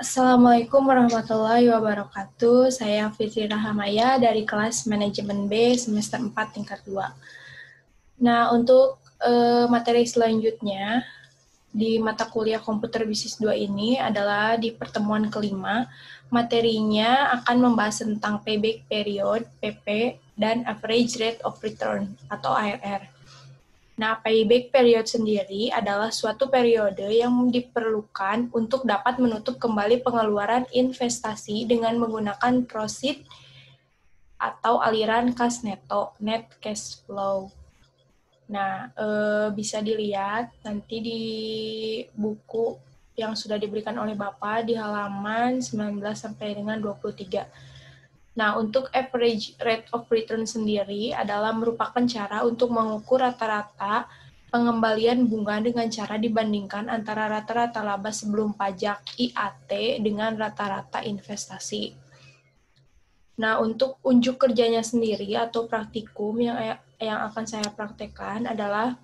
Assalamualaikum warahmatullahi wabarakatuh. Saya Fitri Rahamaya dari kelas Manajemen B semester 4 tingkat 2. Nah, untuk materi selanjutnya di mata kuliah Komputer Bisnis 2 ini adalah di pertemuan kelima. Materinya akan membahas tentang payback period, PP, dan average rate of return atau ARR. Nah, payback period sendiri adalah suatu periode yang diperlukan untuk dapat menutup kembali pengeluaran investasi dengan menggunakan proceed atau aliran kas neto, net cash flow. Nah, bisa dilihat nanti di buku yang sudah diberikan oleh Bapak di halaman 19 sampai dengan 23. Nah, untuk average rate of return sendiri adalah merupakan cara untuk mengukur rata-rata pengembalian bunga dengan cara dibandingkan antara rata-rata laba sebelum pajak IAT dengan rata-rata investasi. Nah, untuk unjuk kerjanya sendiri atau praktikum yang akan saya praktekkan adalah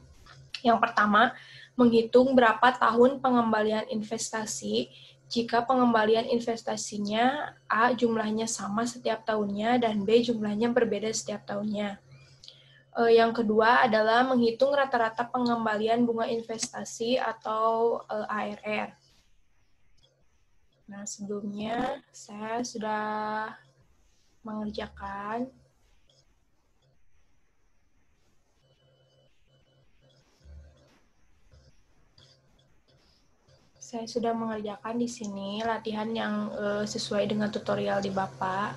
yang pertama, menghitung berapa tahun pengembalian investasi jika pengembalian investasinya A jumlahnya sama setiap tahunnya dan B jumlahnya berbeda setiap tahunnya. Yang kedua adalah menghitung rata-rata pengembalian bunga investasi atau ARR. Nah, sebelumnya saya sudah mengerjakan. Saya sudah mengerjakan di sini latihan yang sesuai dengan tutorial di Bapak.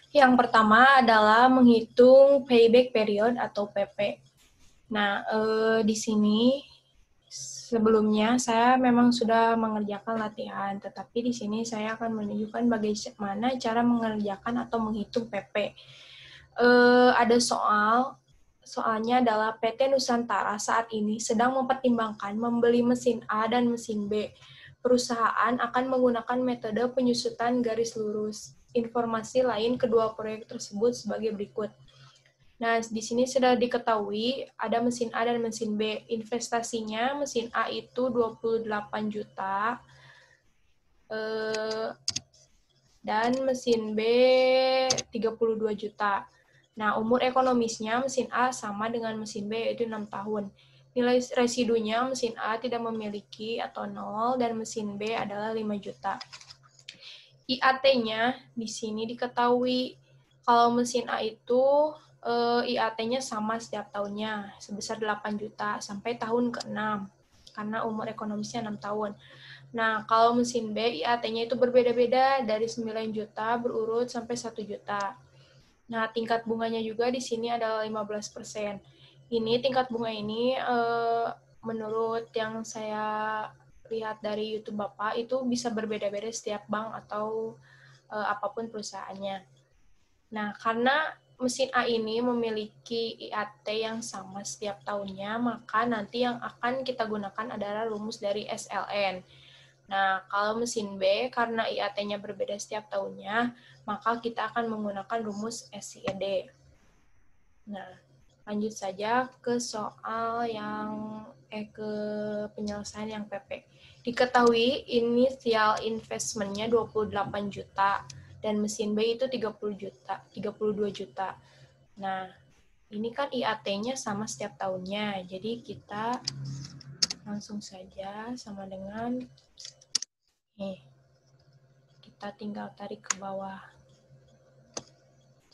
Yang pertama adalah menghitung payback period atau PP. Nah, di sini sebelumnya saya memang sudah mengerjakan latihan, tetapi di sini saya akan menunjukkan bagaimana cara mengerjakan atau menghitung PP. Ada soalnya adalah PT Nusantara saat ini sedang mempertimbangkan membeli mesin A dan mesin B. Perusahaan akan menggunakan metode penyusutan garis lurus. Informasi lain kedua proyek tersebut sebagai berikut. Nah, di sini sudah diketahui ada mesin A dan mesin B. Investasinya mesin A itu 28 juta dan mesin B 32 juta. Nah, umur ekonomisnya mesin A sama dengan mesin B yaitu 6 tahun. Nilai residunya mesin A tidak memiliki atau 0 dan mesin B adalah 5 juta. IAT-nya di sini diketahui kalau mesin A itu IAT-nya sama setiap tahunnya sebesar 8 juta sampai tahun ke-6 karena umur ekonomisnya 6 tahun. Nah, kalau mesin B IAT-nya itu berbeda-beda dari 9 juta berurut sampai 1 juta. Nah, tingkat bunganya juga di sini adalah 15%. Ini tingkat bunga ini menurut yang saya lihat dari YouTube Bapak itu bisa berbeda-beda setiap bank atau apapun perusahaannya. Nah, karena mesin A ini memiliki IAT yang sama setiap tahunnya, maka nanti yang akan kita gunakan adalah rumus dari SLN. Nah, kalau mesin B, karena IAT-nya berbeda setiap tahunnya, maka kita akan menggunakan rumus SCED. Nah, lanjut saja ke soal ke penyelesaian yang PP. Diketahui initial investment-nya 28 juta dan mesin B itu 32 juta. Nah, ini kan IAT-nya sama setiap tahunnya. Jadi kita langsung saja sama dengan kita tinggal tarik ke bawah.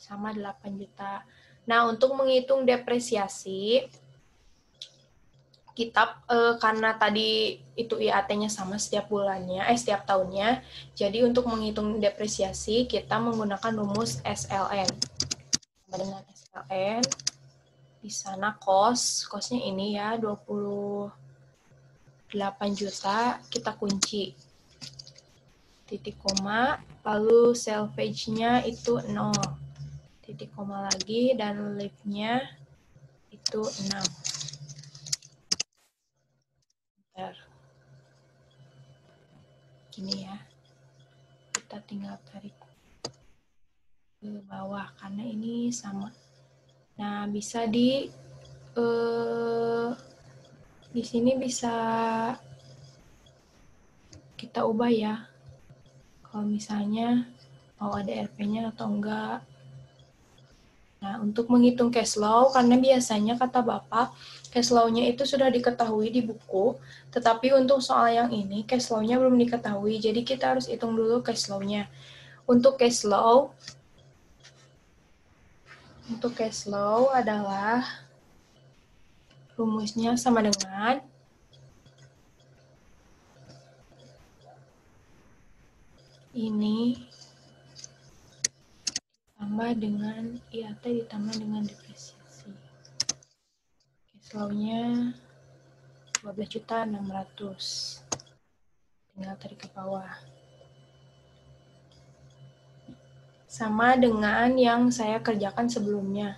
Sama 8 juta. Nah, untuk menghitung depresiasi kita karena tadi itu IAT-nya sama setiap bulannya, setiap tahunnya. Jadi untuk menghitung depresiasi kita menggunakan rumus SLN. Dengan SLN di sana kosnya ini ya 28 juta kita kunci. Titik koma, lalu salvage-nya itu 0. Titik koma lagi dan leave-nya itu 6. Gini ya, kita tinggal tarik ke bawah karena ini sama Nah, bisa di sini bisa kita ubah ya. Kalau misalnya mau ada RP-nya atau enggak. Nah, untuk menghitung cash flow, karena biasanya kata Bapak, cash flow-nya itu sudah diketahui di buku, tetapi untuk soal yang ini, cash flow-nya belum diketahui, jadi kita harus hitung dulu cash flow-nya. Untuk cash flow adalah rumusnya sama dengan ini tambah dengan IAT ditambah dengan depresiasi. Cash flow-nya 12.600.000. Tinggal tarik ke bawah. Sama dengan yang saya kerjakan sebelumnya.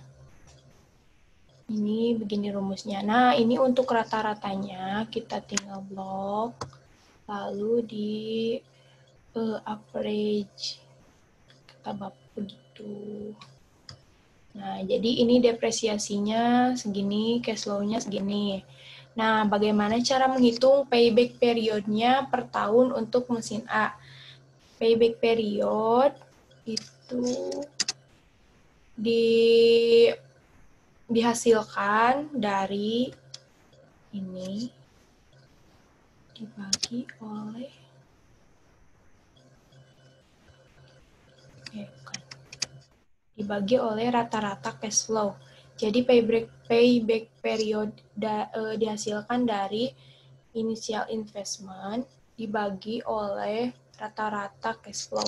Ini begini rumusnya. Nah, ini untuk rata-ratanya kita tinggal blok, lalu di average, kata Bapak begitu. Nah, jadi ini depresiasinya segini, cash flow-nya segini. Nah, bagaimana cara menghitung payback period-nya per tahun untuk mesin A? Payback period itu dihasilkan dari ini dibagi oleh rata-rata cash flow. Jadi payback period dihasilkan dari initial investment dibagi oleh rata-rata cash flow.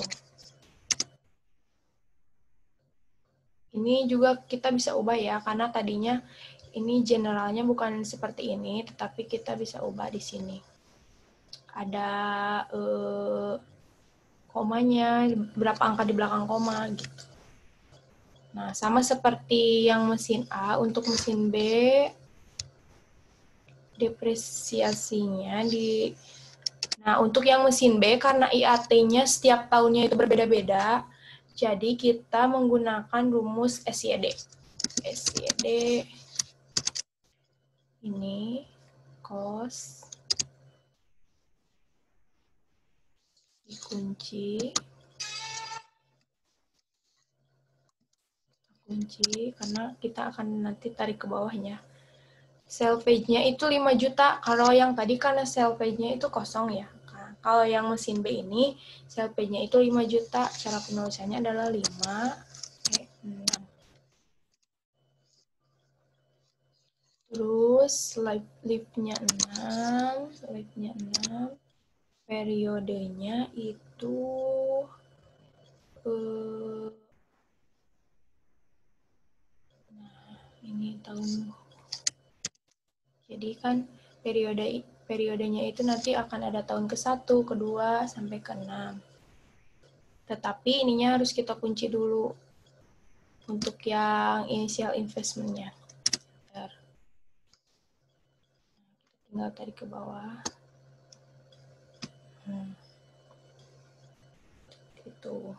Ini juga kita bisa ubah ya, karena tadinya ini generalnya bukan seperti ini, tetapi kita bisa ubah di sini. Ada komanya, berapa angka di belakang koma gitu. Nah, sama seperti yang mesin A, untuk mesin B, depresiasinya di... Nah, untuk yang mesin B, karena IAT-nya setiap tahunnya itu berbeda-beda, jadi kita menggunakan rumus SYD. SYD ini cost dikunci karena kita akan nanti tarik ke bawahnya. Salvage-nya itu 5 juta. Kalau yang tadi karena salvage-nya itu kosong ya. Nah, kalau yang mesin B ini salvage-nya itu 5 juta. Cara penulisannya adalah 5 6. Terus live-nya 6, periodenya itu ini tahun. Jadi kan periodenya itu nanti akan ada tahun ke-1, ke-2 sampai ke-6. Tetapi ininya harus kita kunci dulu untuk yang initial investment-nya. Tinggal tarik ke bawah. Gitu.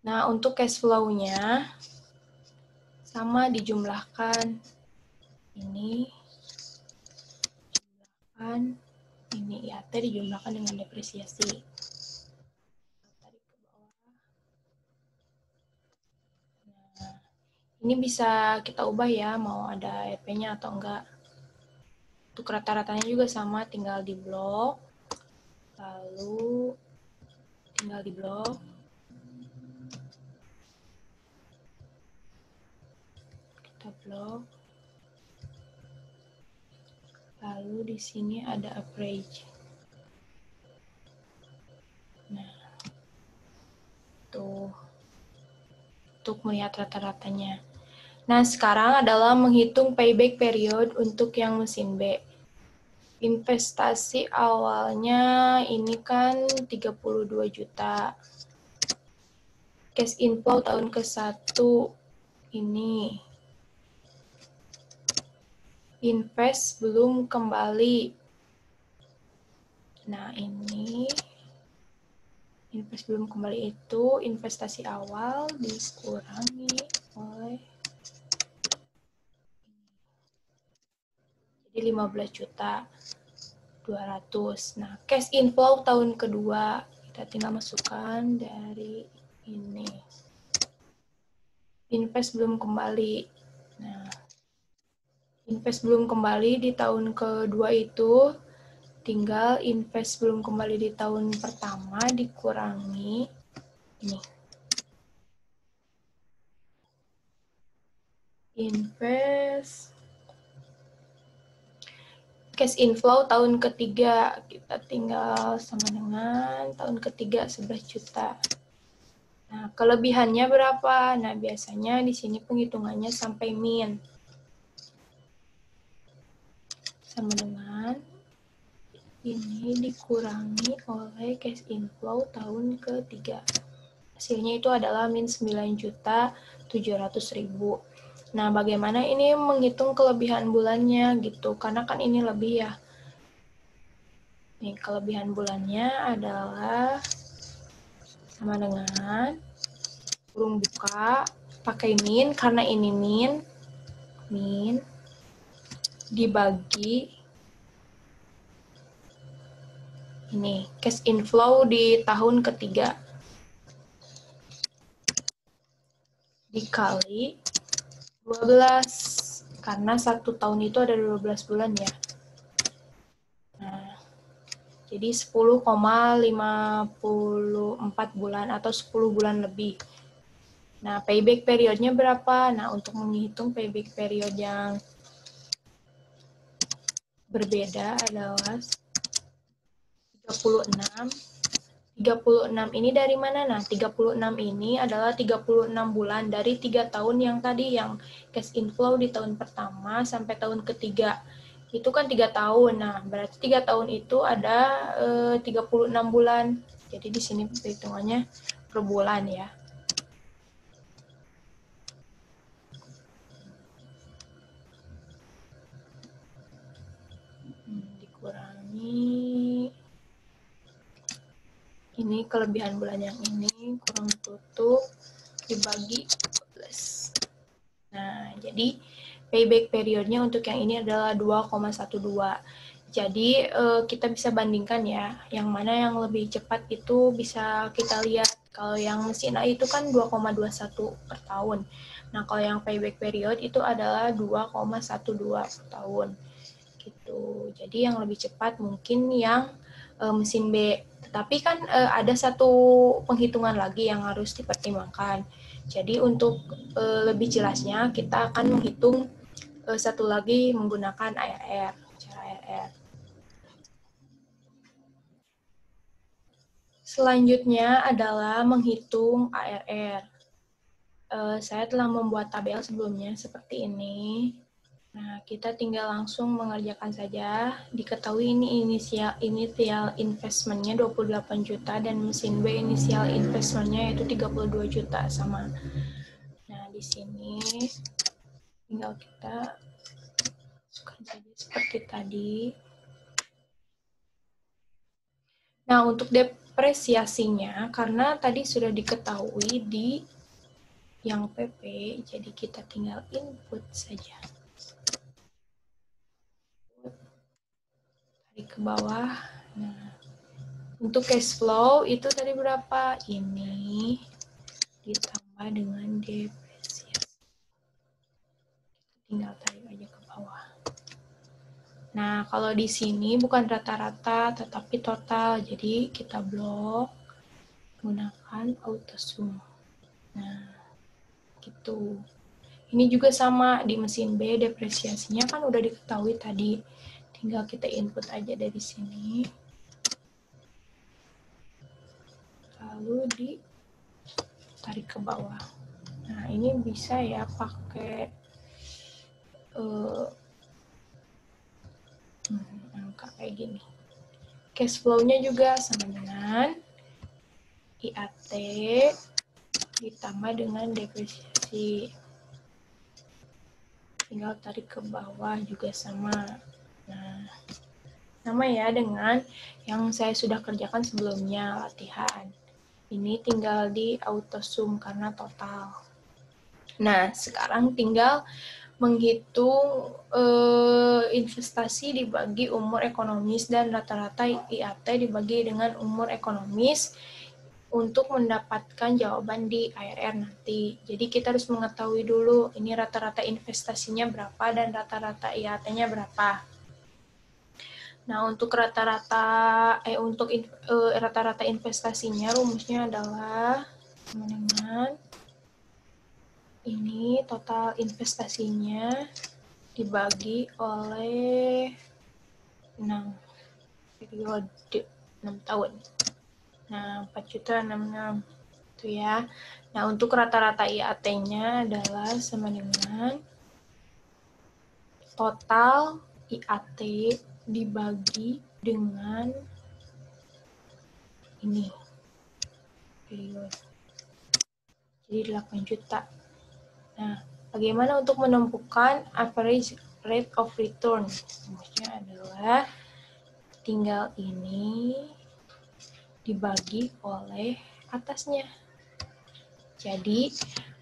Nah, untuk cash flow-nya sama dijumlahkan ini ya, dijumlahkan dengan depresiasi. Tarik ke bawah. Nah, ini bisa kita ubah ya, mau ada EP-nya atau enggak. Untuk rata-ratanya juga sama, tinggal di blok, lalu tinggal di blok. Kita blok. Lalu di sini ada average. Nah, tuh. Untuk melihat rata-ratanya. Nah, sekarang adalah menghitung payback period untuk yang mesin B. Investasi awalnya ini kan 32 juta. Cash inflow tahun ke-1 ini. Invest belum kembali. Nah, ini Invest belum kembali itu investasi awal dikurangi oleh jadi 15 juta 200. Nah, cash inflow tahun kedua kita tinggal masukkan dari ini. Invest belum kembali. Nah, invest belum kembali di tahun kedua itu tinggal invest belum kembali di tahun pertama dikurangi ini. Invest cash inflow tahun ketiga kita tinggal sama dengan tahun ketiga 11 juta. Nah, kelebihannya berapa? Nah, biasanya di sini penghitungannya sampai min. Sama dengan ini dikurangi oleh cash inflow tahun ketiga. Hasilnya itu adalah min 9.700.000. Nah, bagaimana ini menghitung kelebihan bulannya gitu? Karena kan ini lebih ya. Nih, kelebihan bulannya adalah sama dengan kurung buka, pakai min, karena ini min dibagi ini cash inflow di tahun ketiga dikali 12 karena satu tahun itu ada 12 bulan ya. Nah, jadi 10,54 bulan atau 10 bulan lebih. Nah, payback periodnya berapa? Nah, untuk menghitung payback period yang berbeda adalah 36. 36 ini dari mana? Nah, 36 ini adalah 36 bulan dari 3 tahun yang tadi, yang cash inflow di tahun pertama sampai tahun ketiga. Itu kan 3 tahun. Nah, berarti 3 tahun itu ada 36 bulan. Jadi di sini perhitungannya per bulan ya. Dikurangi ini kelebihan bulan yang ini kurang tutup dibagi 12. Nah, jadi payback periodnya untuk yang ini adalah 2,12. Jadi kita bisa bandingkan ya, yang mana yang lebih cepat itu bisa kita lihat. Kalau yang mesin A itu kan 2,21 per tahun. Nah, kalau yang payback period itu adalah 2,12 per tahun. Gitu. Jadi yang lebih cepat mungkin yang mesin B. Tetapi kan ada satu penghitungan lagi yang harus dipertimbangkan. Jadi untuk lebih jelasnya kita akan menghitung satu lagi menggunakan ARR, cara ARR. Selanjutnya adalah menghitung ARR. Saya telah membuat tabel sebelumnya seperti ini. Nah, kita tinggal langsung mengerjakan saja. Diketahui ini initial investment-nya 28 juta dan mesin B initial investment-nya yaitu 32 juta sama. Nah, di sini tinggal kita masukkan saja seperti tadi. Nah, untuk depresiasinya, karena tadi sudah diketahui di yang PP, jadi kita tinggal input saja. Tarik ke bawah. Nah, untuk cash flow itu tadi berapa? Ini ditambah dengan depresiasi. Tinggal tarik aja ke bawah. Nah, kalau di sini bukan rata-rata, tetapi total. Jadi kita blok gunakan auto sum. Nah, gitu. Ini juga sama di mesin B, depresiasinya kan udah diketahui tadi. Tinggal kita input aja dari sini. Lalu ditarik ke bawah. Nah, ini bisa ya pakai angka kayak gini. Cash flow-nya juga sama dengan IAT ditambah dengan depresiasi. Tinggal tarik ke bawah juga sama. Nah, sama ya dengan yang saya sudah kerjakan sebelumnya latihan. Ini tinggal di auto sum karena total. Nah, sekarang tinggal menghitung investasi dibagi umur ekonomis dan rata-rata IAT dibagi dengan umur ekonomis untuk mendapatkan jawaban di ARR nanti. Jadi kita harus mengetahui dulu ini rata-rata investasinya berapa dan rata-rata IAT-nya berapa. Nah, untuk rata-rata investasinya rumusnya adalah teman-teman ini total investasinya dibagi oleh 6 periode 6 tahun. Nah, 4.66 itu ya. Nah, untuk rata-rata IAT-nya adalah sama dengan total IAT dibagi dengan ini periode. Jadi 8 juta. Nah, bagaimana untuk menentukan average rate of return? Maksudnya adalah tinggal ini dibagi oleh atasnya. Jadi,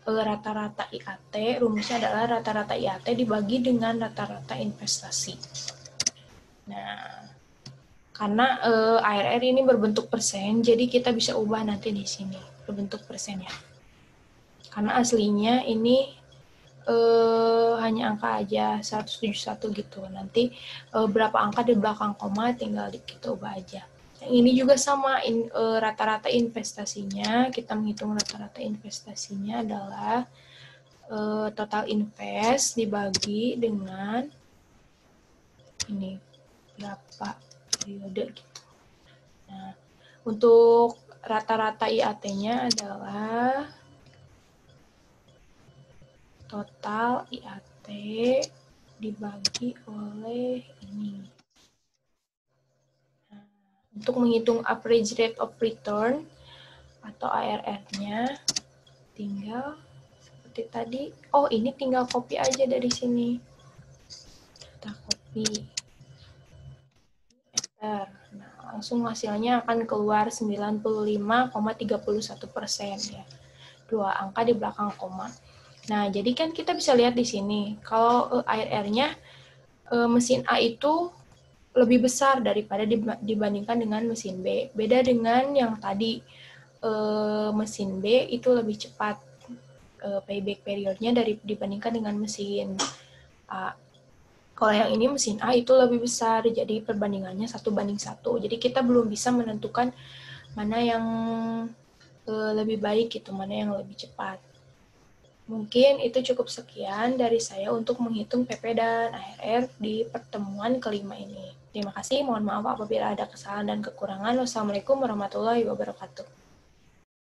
rata-rata IAT, rumusnya adalah rata-rata IAT dibagi dengan rata-rata investasi. Nah, karena ARR ini berbentuk persen, jadi kita bisa ubah nanti di sini, berbentuk persen ya. Karena aslinya ini hanya angka aja, 171 gitu. Nanti berapa angka di belakang koma tinggal kita ubah aja. Yang ini juga sama, rata-rata investasinya, kita menghitung rata-rata investasinya adalah total invest dibagi dengan ini berapa periode gitu. Nah, untuk rata-rata IAT-nya adalah total IAT dibagi oleh ini. Nah, untuk menghitung average rate of return atau ARR-nya, tinggal seperti tadi. Oh, ini tinggal copy aja dari sini. Kita copy. Nah, langsung hasilnya akan keluar 95,31% ya. Dua angka di belakang koma. Nah, jadi kan kita bisa lihat di sini, kalau ARR-nya mesin A itu lebih besar daripada dibandingkan dengan mesin B. Beda dengan yang tadi, mesin B itu lebih cepat payback period-nya dibandingkan dengan mesin A. Kalau yang ini mesin A itu lebih besar, jadi perbandingannya 1:1. Jadi kita belum bisa menentukan mana yang lebih baik gitu, mana yang lebih cepat. Mungkin itu cukup sekian dari saya untuk menghitung PP dan ARR di pertemuan kelima ini. Terima kasih, mohon maaf apabila ada kesalahan dan kekurangan. Wassalamualaikum warahmatullahi wabarakatuh.